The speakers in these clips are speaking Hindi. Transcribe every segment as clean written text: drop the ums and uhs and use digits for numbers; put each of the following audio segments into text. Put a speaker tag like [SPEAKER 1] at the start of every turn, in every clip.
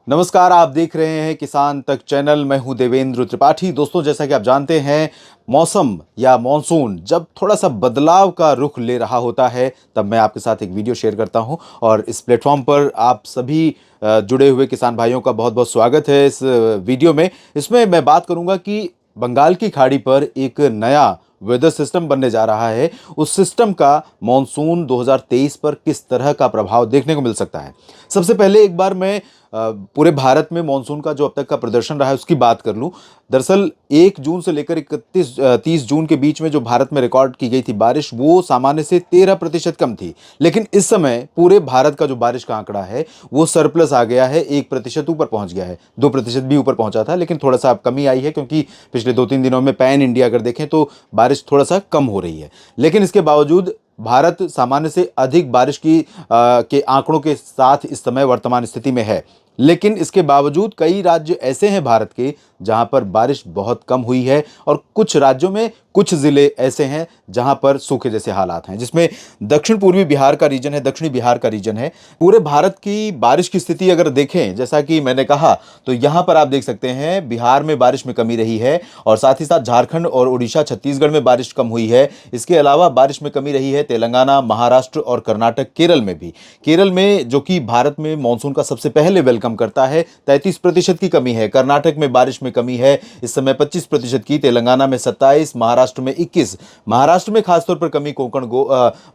[SPEAKER 1] नमस्कार, आप देख रहे हैं किसान तक चैनल। मैं हूं देवेंद्र त्रिपाठी। दोस्तों, जैसा कि आप जानते हैं, मौसम या मॉनसून जब थोड़ा सा बदलाव का रुख ले रहा होता है, तब मैं आपके साथ एक वीडियो शेयर करता हूं। और इस प्लेटफॉर्म पर आप सभी जुड़े हुए किसान भाइयों का बहुत बहुत स्वागत है इस वीडियो में। इसमें मैं बात करूंगा कि बंगाल की खाड़ी पर एक नया वेदर सिस्टम बनने जा रहा है। उस सिस्टम का मॉनसून 2023 पर किस तरह का प्रभाव देखने को मिल सकता है। सबसे पहले एक बार मैं पूरे भारत में मॉनसून का जो अब तक का प्रदर्शन रहा है उसकी बात कर लूं। दरअसल 1 जून से लेकर 30 जून के बीच में जो भारत में रिकॉर्ड की गई थी बारिश, वो सामान्य से 13% कम थी। लेकिन इस समय पूरे भारत का जो बारिश का आंकड़ा है वो सरप्लस आ गया है, 1% ऊपर पहुंच गया है। 2% भी ऊपर पहुंचा था, लेकिन थोड़ा सा अब कमी आई है, क्योंकि पिछले 2-3 दिनों में पैन इंडिया अगर देखें तो बारिश थोड़ा सा कम हो रही है। लेकिन इसके बावजूद भारत सामान्य से अधिक बारिश के आंकड़ों के साथ इस समय वर्तमान स्थिति में है। लेकिन इसके बावजूद कई राज्य ऐसे हैं भारत के जहां पर बारिश बहुत कम हुई है, और कुछ राज्यों में कुछ जिले ऐसे हैं जहां पर सूखे जैसे हालात हैं, जिसमें दक्षिण पूर्वी बिहार का रीजन है, दक्षिणी बिहार का रीजन है। पूरे भारत की बारिश की स्थिति अगर देखें, जैसा कि मैंने कहा, तो यहां पर आप देख सकते हैं बिहार में बारिश में कमी रही है, और साथ ही साथ झारखंड और उड़ीसा, छत्तीसगढ़ में बारिश कम हुई है। इसके अलावा बारिश में कमी रही है तेलंगाना, महाराष्ट्र और कर्नाटक, केरल में भी। केरल में, जो कि भारत में मानसून का सबसे पहले वेलकम करता है, 33% की कमी है। कर्नाटक में बारिश में कमी है इस समय 25% की, तेलंगाना में 27, महाराष्ट्र में 21। महाराष्ट्र में खासतौर पर कमी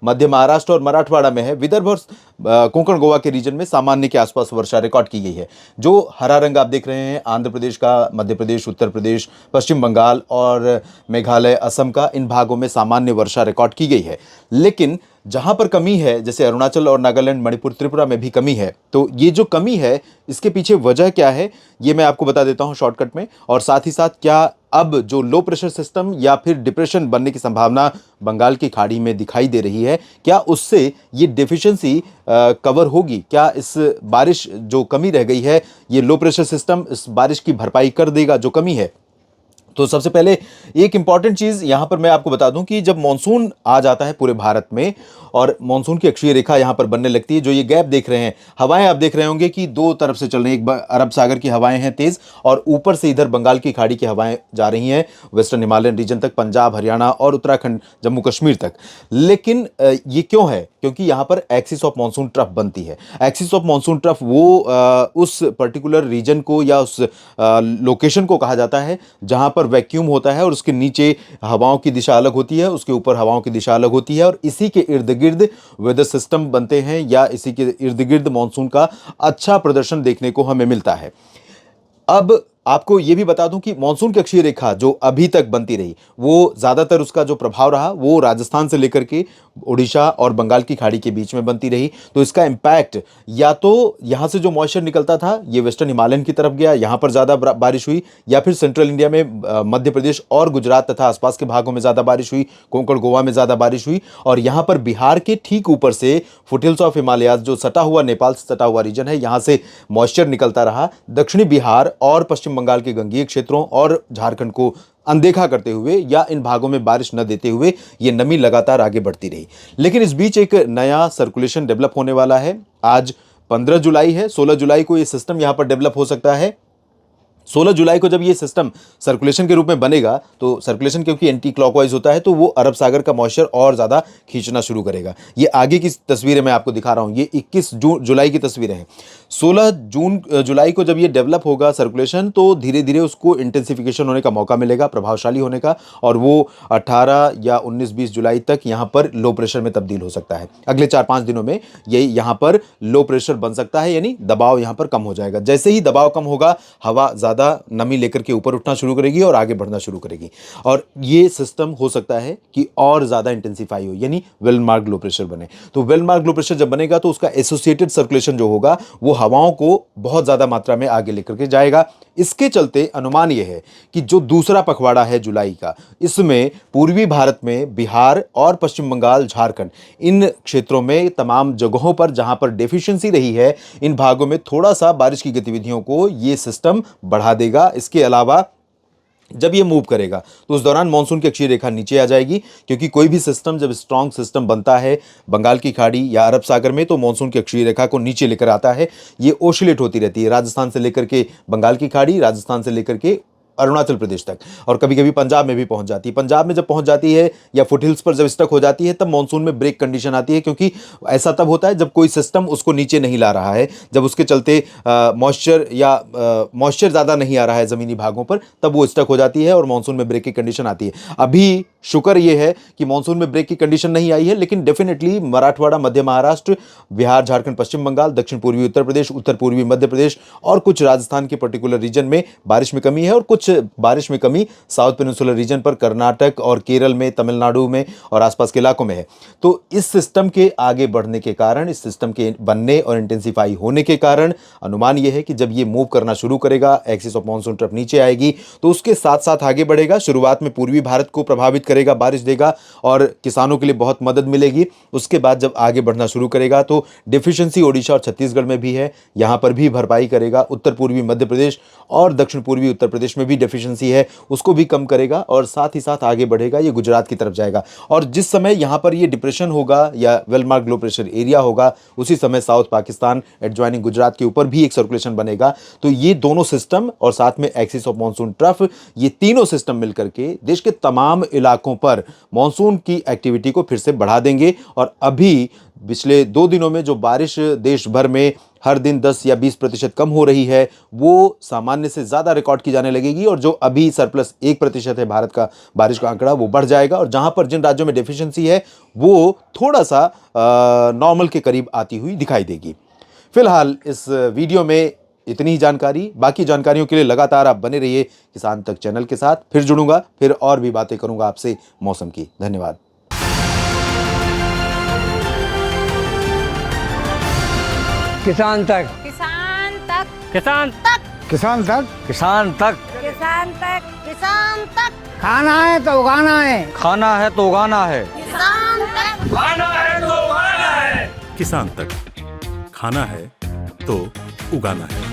[SPEAKER 1] मध्य महाराष्ट्र और मराठवाड़ा में है। विदर्भ और कोंकण गोवा के रीजन में सामान्य के आसपास वर्षा रिकॉर्ड की गई है। जो हरा रंग आप देख रहे हैं, आंध्र प्रदेश का, मध्य प्रदेश, उत्तर प्रदेश, पश्चिम बंगाल और मेघालय, असम का, इन भागों में सामान्य वर्षा रिकॉर्ड की गई है। लेकिन जहां पर कमी है, जैसे अरुणाचल और नागालैंड, मणिपुर, त्रिपुरा में भी कमी है। तो ये जो कमी है, इसके पीछे वजह क्या है, ये मैं आपको बता देता हूं शॉर्टकट में। और साथ ही साथ क्या अब जो लो प्रेशर सिस्टम या फिर डिप्रेशन बनने की संभावना बंगाल की खाड़ी में दिखाई दे रही है, क्या उससे ये डेफिशिएंसी कवर होगी? क्या इस बारिश जो कमी रह गई है, ये लो प्रेशर सिस्टम इस बारिश की भरपाई कर देगा जो कमी है? तो सबसे पहले एक इंपॉर्टेंट चीज यहां पर मैं आपको बता दूं कि जब मॉनसून आ जाता है पूरे भारत में और मॉनसून की अक्षीय रेखा यहां पर बनने लगती है, जो ये गैप देख रहे हैं, हवाएं आप देख रहे होंगे कि दो तरफ से चल रही हैं। एक अरब सागर की हवाएं हैं तेज, और ऊपर से इधर बंगाल की खाड़ी की हवाएं जा रही हैं वेस्टर्न हिमालयन रीजन तक, पंजाब, हरियाणा और उत्तराखंड, जम्मू कश्मीर तक। लेकिन ये क्यों है? क्योंकि यहां पर एक्सिस ऑफ मॉनसून ट्रफ बनती है। एक्सिस ऑफ मॉनसून ट्रफ वो उस पर्टिकुलर रीजन को या उस लोकेशन को कहा जाता है जहां पर वैक्यूम होता है, और उसके नीचे हवाओं की दिशा अलग होती है, उसके ऊपर हवाओं की दिशा अलग होती है, और इसी के इर्द गिर्द वेदर सिस्टम बनते हैं, या इसी के इर्द गिर्द मॉनसून का अच्छा प्रदर्शन देखने को हमें मिलता है। अब आपको यह भी बता दूं कि मानसून की अक्षीय रेखा जो अभी तक बनती रही, वो ज्यादातर उसका जो प्रभाव रहा वो राजस्थान से लेकर के उड़ीसा और बंगाल की खाड़ी के बीच में बनती रही। तो इसका इंपैक्ट या तो यहां से जो मॉइस्चर निकलता था ये वेस्टर्न हिमालयन की तरफ गया, यहां पर ज्यादा बारिश हुई, या फिर सेंट्रल इंडिया में मध्य प्रदेश और गुजरात तथा आसपास के भागों में ज्यादा बारिश हुई, कोंकण गोवा में ज्यादा बारिश हुई, और यहां पर बिहार के ठीक ऊपर से फुटहिल्स ऑफ हिमालयाज, जो सटा हुआ नेपाल से सटा हुआ रीजन है, यहां से मॉइस्चर निकलता रहा। दक्षिणी बिहार और पश्चिम बंगाल के गंगीय क्षेत्रों और झारखंड को अनदेखा करते हुए या इन भागों में बारिश न देते हुए ये नमी लगातार आगे बढ़ती रही। लेकिन इस बीच एक नया सर्कुलेशन डेवलप होने वाला है। आज 15 जुलाई है, 16 जुलाई को ये सिस्टम यहां पर डेवलप हो सकता है। 16 जुलाई को जब ये सिस्टम सर्कुलेशन के रूप में बनेगा, तो सर्कुलेशन क्योंकि एंटी क्लॉकवाइज होता है, तो वो अरब सागर का मॉइस्चर और ज्यादा खींचना शुरू करेगा। ये आगे की तस्वीरें मैं आपको दिखा रहा हूं, ये 21 जुलाई की तस्वीरें हैं। 16 जुलाई को जब ये डेवलप होगा सर्कुलेशन, तो धीरे धीरे उसको इंटेंसिफिकेशन होने का मौका मिलेगा, प्रभावशाली होने का, और वो 18 या 19-20 जुलाई तक यहां पर लो प्रेशर में तब्दील हो सकता है। अगले 4-5 दिनों में ये यहां पर लो प्रेशर बन सकता है, यानी दबाव यहां पर कम हो जाएगा। जैसे ही दबाव कम होगा, हवा ज्यादा नमी लेकर के ऊपर उठना शुरू करेगी और आगे बढ़ना शुरू करेगी, और ये सिस्टम हो सकता है कि और ज्यादा इंटेंसिफाई हो, यानी वेल मार्क्ड लो प्रेशर बने। तो वेल मार्क्ड लो प्रेशर जब बनेगा, तो उसका एसोसिएटेड सर्कुलेशन जो होगा वो हवाओं को बहुत ज्यादा मात्रा में आगे लेकर के जाएगा। इसके चलते अनुमान यह है कि जो दूसरा पखवाड़ा है जुलाई का, इसमें पूर्वी भारत में बिहार और पश्चिम बंगाल, झारखंड, इन क्षेत्रों में तमाम जगहों पर जहां पर डेफिशिएंसी रही है, इन भागों में थोड़ा सा बारिश की गतिविधियों को यह सिस्टम बढ़ा देगा। इसके अलावा जब ये मूव करेगा तो उस दौरान मानसून की अक्षीय रेखा नीचे आ जाएगी, क्योंकि कोई भी सिस्टम जब स्ट्रॉन्ग सिस्टम बनता है बंगाल की खाड़ी या अरब सागर में तो मानसून की अक्षीय रेखा को नीचे लेकर आता है। ये ओसिलेट होती रहती है राजस्थान से लेकर के बंगाल की खाड़ी, राजस्थान से लेकर के अरुणाचल प्रदेश तक, और कभी कभी पंजाब में भी पहुंच जाती है। पंजाब में जब पहुंच जाती है या फुटहिल्स पर जब स्टक हो जाती है तब मानसून में ब्रेक कंडीशन आती है, क्योंकि ऐसा तब होता है जब कोई सिस्टम उसको नीचे नहीं ला रहा है, जब उसके चलते मॉइस्चर ज़्यादा नहीं आ रहा है ज़मीनी भागों पर, तब वो स्टक हो जाती है और मानसून में ब्रेक की कंडीशन आती है। अभी शुक्र ये है कि मानसून में ब्रेक की कंडीशन नहीं आई है, लेकिन डेफिनेटली मराठवाड़ा, मध्य महाराष्ट्र, बिहार, झारखंड, पश्चिम बंगाल, दक्षिण पूर्वी उत्तर प्रदेश, उत्तर पूर्वी मध्य प्रदेश और कुछ राजस्थान के पर्टिकुलर रीजन में बारिश में कमी है, और कुछ बारिश में कमी साउथ पेनिनसुलर रीजन पर कर्नाटक और केरल में, तमिलनाडु में और आसपास के इलाकों में है। तो इस सिस्टम के आगे बढ़ने के कारण, इस सिस्टम के बनने और इंटेंसिफाई होने के कारण अनुमान यह है कि जब ये मूव करना शुरू करेगा, एक्सिस ऑफ मानसून ट्रफ नीचे आएगी तो उसके साथ साथ आगे बढ़ेगा। शुरुआत में पूर्वी भारत को प्रभावित करेगा, बारिश देगा और किसानों के लिए बहुत मदद मिलेगी। उसके बाद जब आगे बढ़ना शुरू करेगा तो डेफिशिएंसी ओडिशा और छत्तीसगढ़ में भी है, यहां पर भी भरपाई करेगा। उत्तर पूर्वी मध्य प्रदेश और दक्षिण पूर्वी उत्तर प्रदेश में भी डेफिशिएंसी है, उसको भी कम करेगा और साथ ही साथ आगे बढ़ेगा, ये गुजरात की तरफ जाएगा। और जिस समय यहां पर ये डिप्रेशन होगा या well marked low pressure area होगा, उसी समय साउथ पाकिस्तान एडजॉइनिंग गुजरात के ऊपर भी एक सर्कुलेशन बनेगा। तो ये दोनों सिस्टम और साथ में एक्सिस ऑफ मानसून ट्रफ, ये तीनों सिस्टम मिलकर के देश के तमाम इलाकों पर मानसून की एक्टिविटी को फिर से बढ़ा देंगे। और अभी पिछले 2 दिनों में जो बारिश देश भर में हर दिन 10 या 20% कम हो रही है, वो सामान्य से ज़्यादा रिकॉर्ड की जाने लगेगी, और जो अभी सरप्लस 1% है भारत का बारिश का आंकड़ा, वो बढ़ जाएगा। और जहां पर जिन राज्यों में डेफिशिएंसी है वो थोड़ा सा नॉर्मल के करीब आती हुई दिखाई देगी। फिलहाल इस वीडियो में इतनी ही जानकारी। बाकी जानकारियों के लिए लगातार आप बने रहिए किसान तक चैनल के साथ। फिर जुड़ूंगा, फिर और भी बातें करूंगा आपसे मौसम की। धन्यवाद।
[SPEAKER 2] किसान तक,
[SPEAKER 3] किसान तक,
[SPEAKER 2] किसान तक,
[SPEAKER 4] किसान तक,
[SPEAKER 2] किसान तक,
[SPEAKER 3] किसान तक, किसान तक,
[SPEAKER 4] खाना है तो उगाना है,
[SPEAKER 2] खाना है तो उगाना है,
[SPEAKER 3] किसान तक,
[SPEAKER 2] खाना है तो उगाना है।
[SPEAKER 5] किसान तक, खाना है तो उगाना है।